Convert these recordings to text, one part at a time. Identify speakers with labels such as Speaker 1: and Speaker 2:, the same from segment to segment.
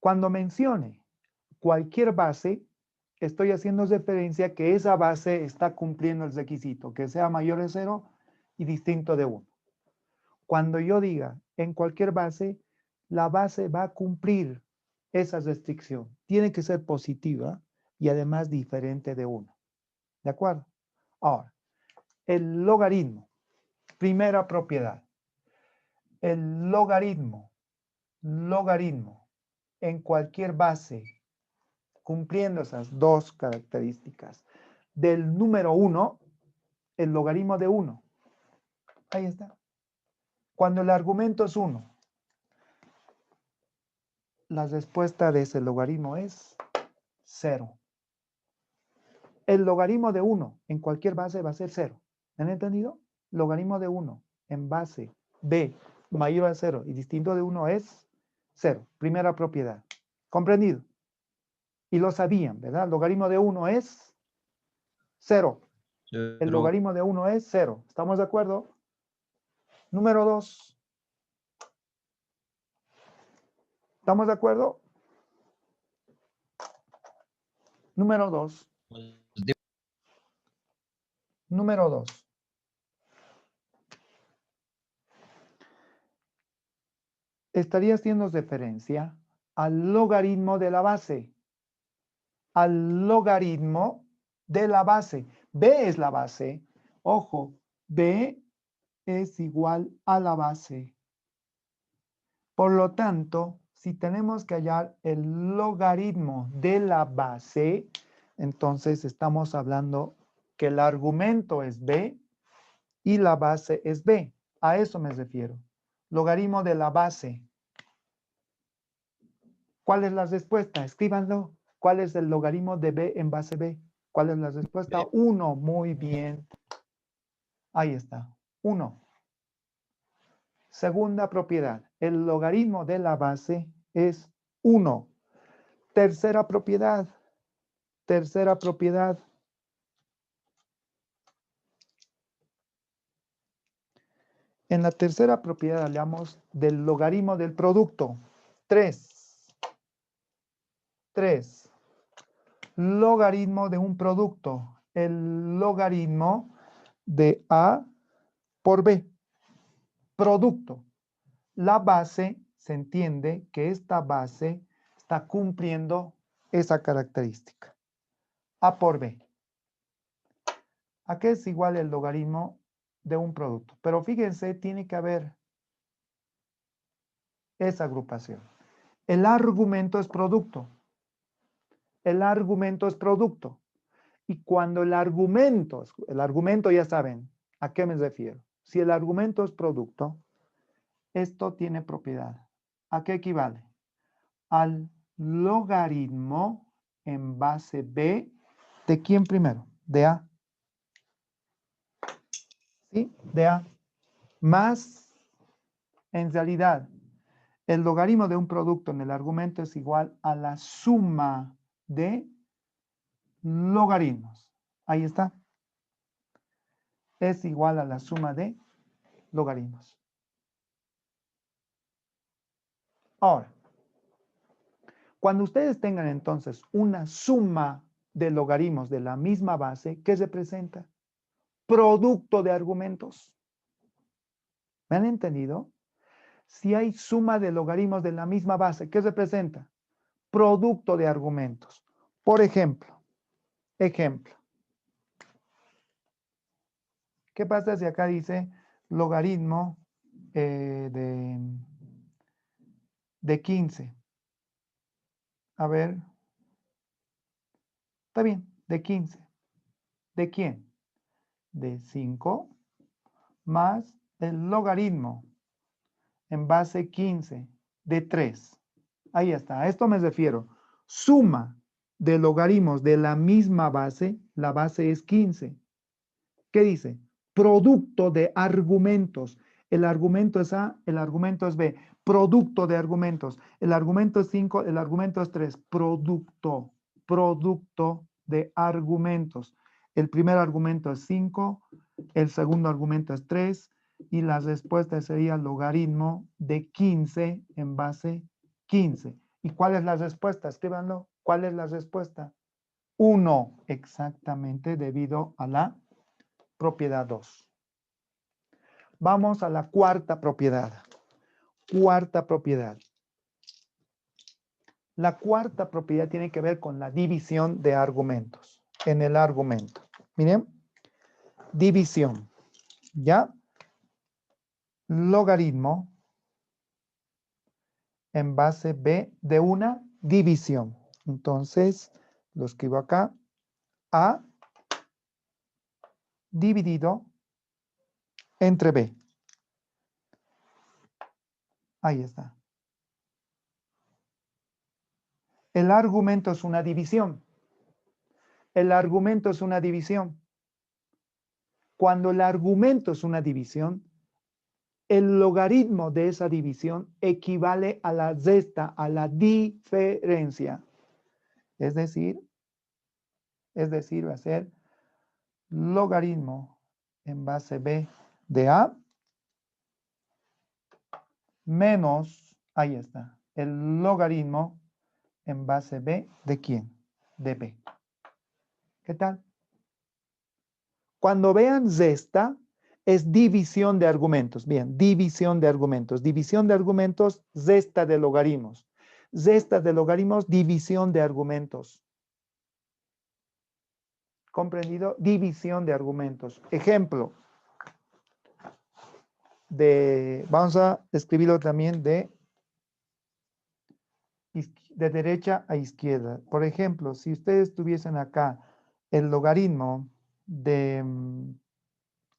Speaker 1: Cuando mencione cualquier base, estoy haciendo referencia que esa base está cumpliendo el requisito, que sea mayor de 0 y distinto de 1. Cuando yo diga en cualquier base, la base va a cumplir esa restricción. Tiene que ser positiva y además diferente de 1. ¿De acuerdo? Ahora, el logaritmo. Primera propiedad. El logaritmo en cualquier base, cumpliendo esas dos características, del número 1, el logaritmo de 1. Ahí está. Cuando el argumento es 1, la respuesta de ese logaritmo es 0. El logaritmo de 1 en cualquier base va a ser 0. ¿Me han entendido? Logaritmo de 1 en base b mayor a 0 y distinto de 1 es 0. Primera propiedad. ¿Comprendido? Y lo sabían, ¿verdad? Logaritmo de 1 es 0. El logaritmo de 1 es 0. ¿Estamos de acuerdo? Número 2. ¿Estamos de acuerdo? Número 2. Número 2. Estaría haciendo referencia al logaritmo de la base. Al logaritmo de la base. B es la base. Ojo, B es igual a la base. Por lo tanto, si tenemos que hallar el logaritmo de la base, entonces estamos hablando que el argumento es B y la base es B. A eso me refiero. Logaritmo de la base. ¿Cuál es la respuesta? Escríbanlo. ¿Cuál es el logaritmo de B en base B? ¿Cuál es la respuesta? 1. Muy bien. Ahí está. 1. Segunda propiedad. El logaritmo de la base es 1. Tercera propiedad. Tercera propiedad. En la tercera propiedad hablamos del logaritmo del producto. 3. 3. Logaritmo de un producto. El logaritmo de A por B. Producto. La base, se entiende que esta base está cumpliendo esa característica. A por B. ¿A qué es igual el logaritmo de un producto? Pero fíjense, tiene que haber esa agrupación. El argumento es producto. El argumento es producto. Y cuando el argumento ya saben a qué me refiero. Si el argumento es producto, esto tiene propiedad. ¿A qué equivale? Al logaritmo en base B, ¿de quién primero? De A. ¿Sí? De A. Más, en realidad, el logaritmo de un producto en el argumento es igual a la suma de logaritmos. Ahí está. Es igual a la suma de logaritmos. Ahora, cuando ustedes tengan entonces una suma de logaritmos de la misma base, ¿qué representa? Producto de argumentos. ¿Me han entendido? Si hay suma de logaritmos de la misma base, ¿qué representa? Producto de argumentos. Por ejemplo, ¿qué pasa si acá dice logaritmo de 15? A ver, está bien, de 15. ¿De quién? De 5 más el logaritmo en base 15 de 3. Ahí está, a esto me refiero. Suma de logaritmos de la misma base, la base es 15. ¿Qué dice? Producto de argumentos. El argumento es A, el argumento es B. Producto de argumentos. El argumento es 5, el argumento es 3. Producto de argumentos. El primer argumento es 5, el segundo argumento es 3 y la respuesta sería logaritmo de 15 en base 15. ¿Y cuál es la respuesta? Escríbanlo. ¿Cuál es la respuesta? 1, exactamente, debido a la propiedad 2. Vamos a la cuarta propiedad. Cuarta propiedad. La cuarta propiedad tiene que ver con la división de argumentos. En el argumento. Miren, división. ¿Ya? Logaritmo en base B de una división. Entonces, lo escribo acá. A dividido entre B. Ahí está. El argumento es una división. El argumento es una división. Cuando el argumento es una división, el logaritmo de esa división equivale a la resta, a la diferencia. Es decir, va a ser logaritmo en base B de A menos, ahí está, el logaritmo en base B de ¿quién? De B. ¿Qué tal? Cuando vean resta, es división de argumentos. Bien, división de argumentos. División de argumentos, resta de logaritmos. Resta de logaritmos, división de argumentos. ¿Comprendido? División de argumentos. Ejemplo. Vamos a escribirlo también de derecha a izquierda. Por ejemplo, si ustedes tuviesen acá el logaritmo de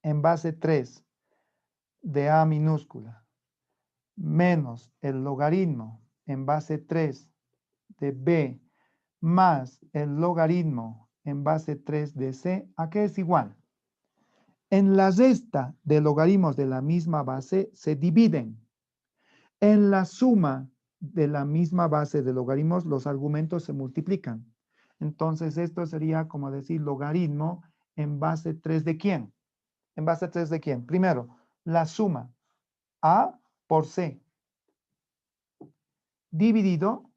Speaker 1: en base 3 de A minúscula menos el logaritmo en base 3 de B más el logaritmo en base 3 de C, ¿a qué es igual? En la resta de logaritmos de la misma base se dividen. En la suma de la misma base de logaritmos, los argumentos se multiplican. Entonces, esto sería como decir logaritmo en base 3 de quién. ¿En base 3 de quién? Primero, la suma A por C dividido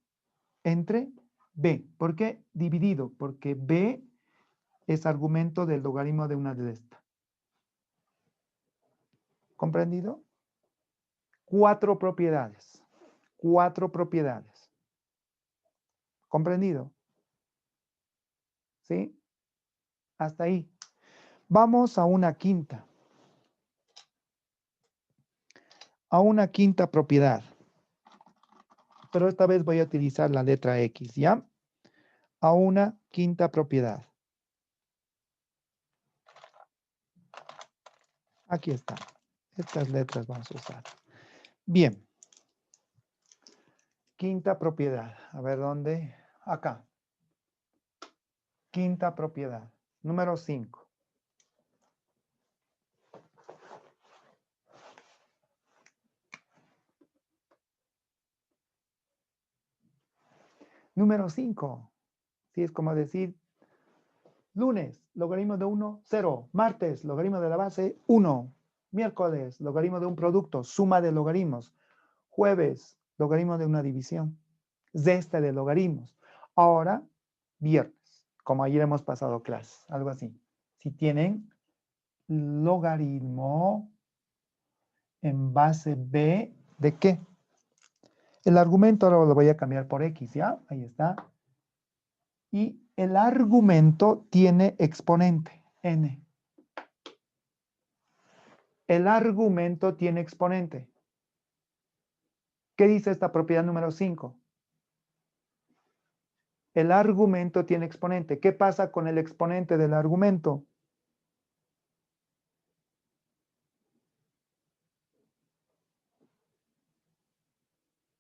Speaker 1: entre B. ¿Por qué dividido? Porque B es argumento del logaritmo de una de estas. ¿Comprendido? 4 propiedades. 4 propiedades. ¿Comprendido? ¿Sí? Hasta ahí. Vamos a una quinta. A una quinta propiedad. Pero esta vez voy a utilizar la letra X, ¿ya? A una quinta propiedad. Aquí está. Estas letras vamos a usar. Bien. Quinta propiedad. A ver dónde. Acá. Quinta propiedad. Número 5. Número 5. Sí, es como decir lunes, logaritmo de 1, 0. Martes, logaritmo de la base, 1. Miércoles, logaritmo de un producto, suma de logaritmos. Jueves, logaritmo de una división. Resta de logaritmos. Ahora, viernes, como ayer hemos pasado clases, algo así. Si tienen logaritmo en base B, ¿de qué? El argumento ahora lo voy a cambiar por X, ¿ya? Ahí está. Y el argumento tiene exponente, n. El argumento tiene exponente. ¿Qué dice esta propiedad número 5? El argumento tiene exponente. ¿Qué pasa con el exponente del argumento?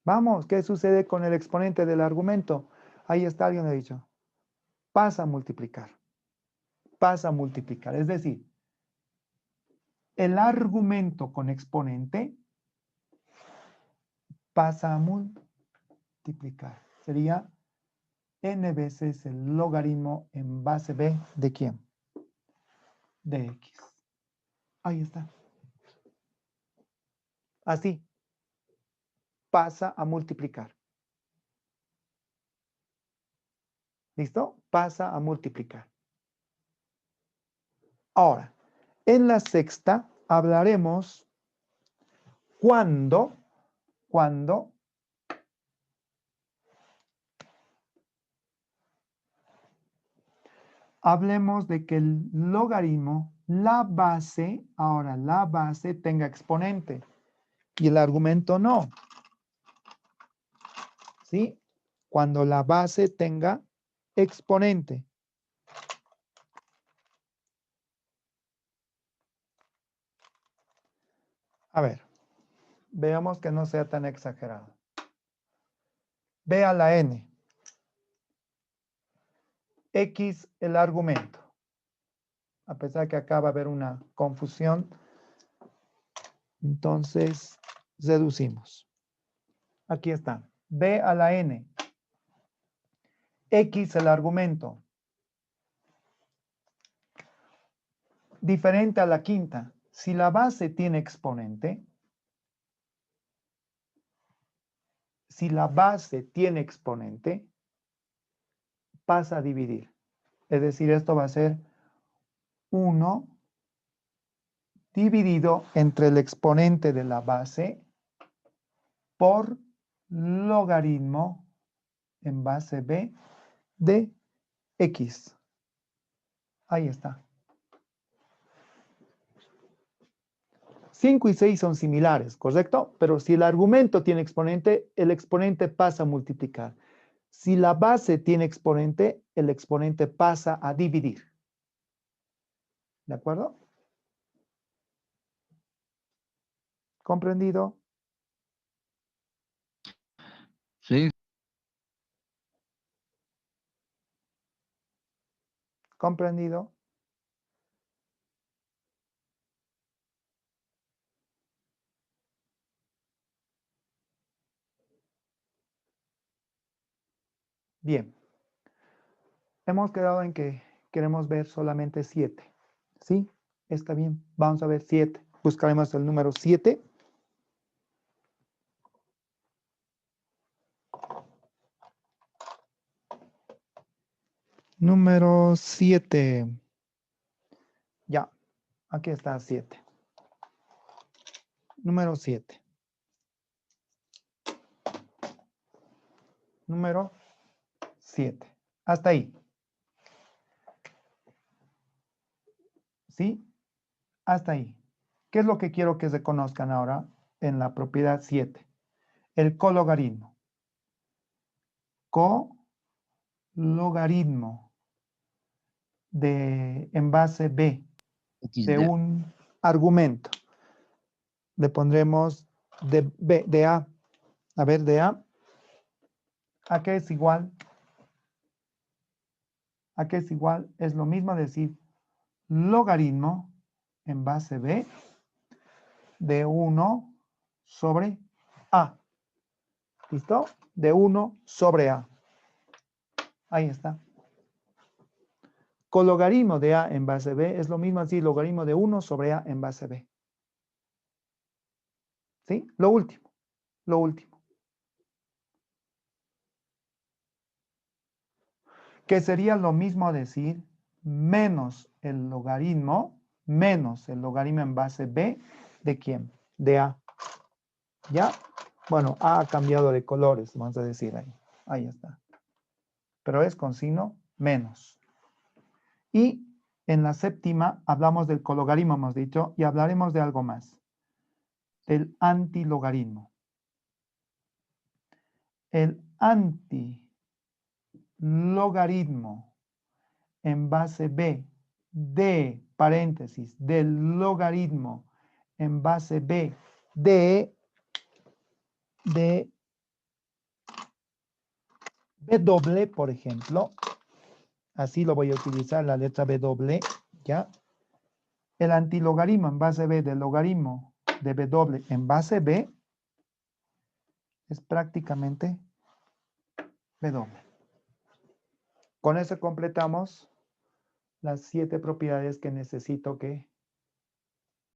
Speaker 1: Vamos, ¿qué sucede con el exponente del argumento? Ahí está, alguien ha dicho. Pasa a multiplicar. Pasa a multiplicar. Es decir, el argumento con exponente pasa a multiplicar. Sería n veces el logaritmo en base B de ¿quién? De X. Ahí está. Así. Pasa a multiplicar. ¿Listo? Pasa a multiplicar. Ahora, en la sexta hablaremos cuando hablemos de que el logaritmo, la base, ahora la base tenga exponente y el argumento no. ¿Sí? Cuando la base tenga exponente. A ver, veamos que no sea tan exagerado. Ve a la n. X el argumento. A pesar que acá va a haber una confusión, entonces reducimos. Aquí está. B a la n. X el argumento. Diferente a la quinta. Si la base tiene exponente, pasa a dividir. Es decir, esto va a ser 1 dividido entre el exponente de la base por logaritmo en base b de x. Ahí está. 5 y 6 son similares, ¿correcto? Pero si el argumento tiene exponente, el exponente pasa a multiplicar. Si la base tiene exponente, el exponente pasa a dividir. ¿De acuerdo? ¿Comprendido?
Speaker 2: Sí.
Speaker 1: ¿Comprendido? Bien. Hemos quedado en que queremos ver solamente 7. ¿Sí? Está bien. Vamos a ver 7. Buscaremos el número 7. Número 7. Ya. Aquí está 7. Número 7. Número 7. Hasta ahí. ¿Sí? Hasta ahí. ¿Qué es lo que quiero que se conozcan ahora en la propiedad 7? El cologaritmo. Cologaritmo en base B de un argumento. Le pondremos de A. A ver, de A. ¿A qué es igual? ¿A qué es igual? Es lo mismo decir logaritmo en base B de 1 sobre A. ¿Listo? De 1 sobre A. Ahí está. Cologaritmo de A en base B es lo mismo decir logaritmo de 1 sobre A en base B. ¿Sí? Lo último. Lo último. Que sería lo mismo decir menos el logaritmo en base B de ¿quién? De A. ¿Ya? Bueno, A ha cambiado de colores, vamos a decir ahí. Ahí está. Pero es con signo menos. Y en la séptima hablamos del cologaritmo, hemos dicho, y hablaremos de algo más. Del antilogaritmo. El antilogaritmo en base B de, paréntesis, del logaritmo en base B de B doble, por ejemplo. Así lo voy a utilizar, la letra B doble, ¿ya? El antilogaritmo en base B del logaritmo de B doble en base B es prácticamente B doble. Con eso completamos las 7 propiedades que necesito que